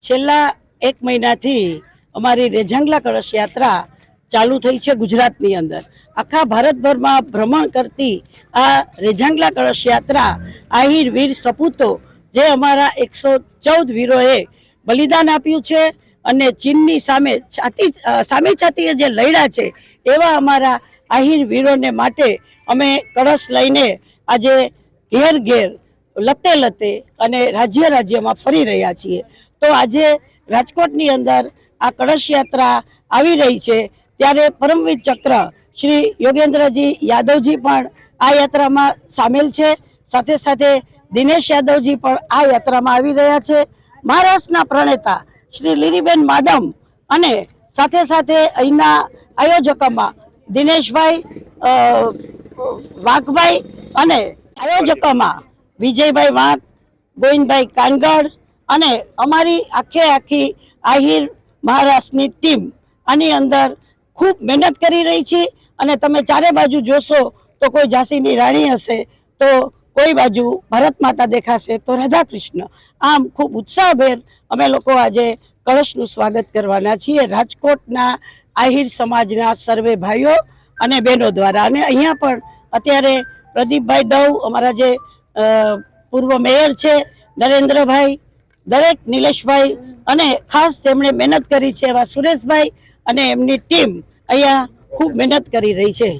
છેલ્લા એક મહિનાથી અમારી રેઝાંગલા કળશ યાત્રા ચાલુ થઈ છે ગુજરાતની અંદર। આખા ભારતભરમાં ભ્રમણ કરતી આ રેઝાંગલા કળશ યાત્રા આહિર વીર સપૂતો જે અમારા 114 વીરોએ બલિદાન આપ્યું છે અને ચીનની સામે છાતીએ જે લડ્યા છે એવા અમારા આહિર વીરોને માટે અમે કળશ લઈને આજે ઘેર ઘેર લતે લતે અને રાજ્ય રાજ્યમાં ફરી રહ્યા છીએ। તો આજે રાજકોટની અંદર આ કળશ યાત્રા આવી રહી છે ત્યારે પરમવીર ચક્ર શ્રી યોગેન્દ્રજી યાદવજી પણ આ યાત્રામાં સામેલ છે। સાથે સાથે દિનેશ યાદવજી પણ આ યાત્રામાં આવી રહ્યા છે। મહારાષ્ટ્રના પ્રણેતા શ્રી લીલીબેન માડમ અને સાથે સાથે અહીંના આયોજકોમાં દિનેશભાઈ વાઘભાઈ અને આયોજકોમાં વિજયભાઈ વાઘ, ગોવિંદભાઈ કાનગડ અને અમારી આખી આહિર મહારાષ્ટ્રની ટીમ આની અંદર ખૂબ મહેનત કરી રહી છે। અને તમે ચારે બાજુ જોશો તો કોઈ ઝાંસીની રાણી હશે, તો કોઈ બાજુ ભારત માતા દેખાશે, તો રાધા કૃષ્ણ। આમ ખૂબ ઉત્સાહભેર અમે લોકો આજે કળશનું સ્વાગત કરવાના છીએ રાજકોટના આહિર સમાજના સર્વે ભાઈઓ અને બહેનો દ્વારા। અને અહીંયા પણ અત્યારે પ્રદીપભાઈ ડવ અમારા જે પૂર્વ મેયર છે, નરેન્દ્રભાઈ, દરેક નિલેશભાઈ અને ખાસ તેમણે મહેનત કરી છે એવા સુરેશભાઈ અને એમની ટીમ અહીંયા ખૂબ મહેનત કરી રહી છે।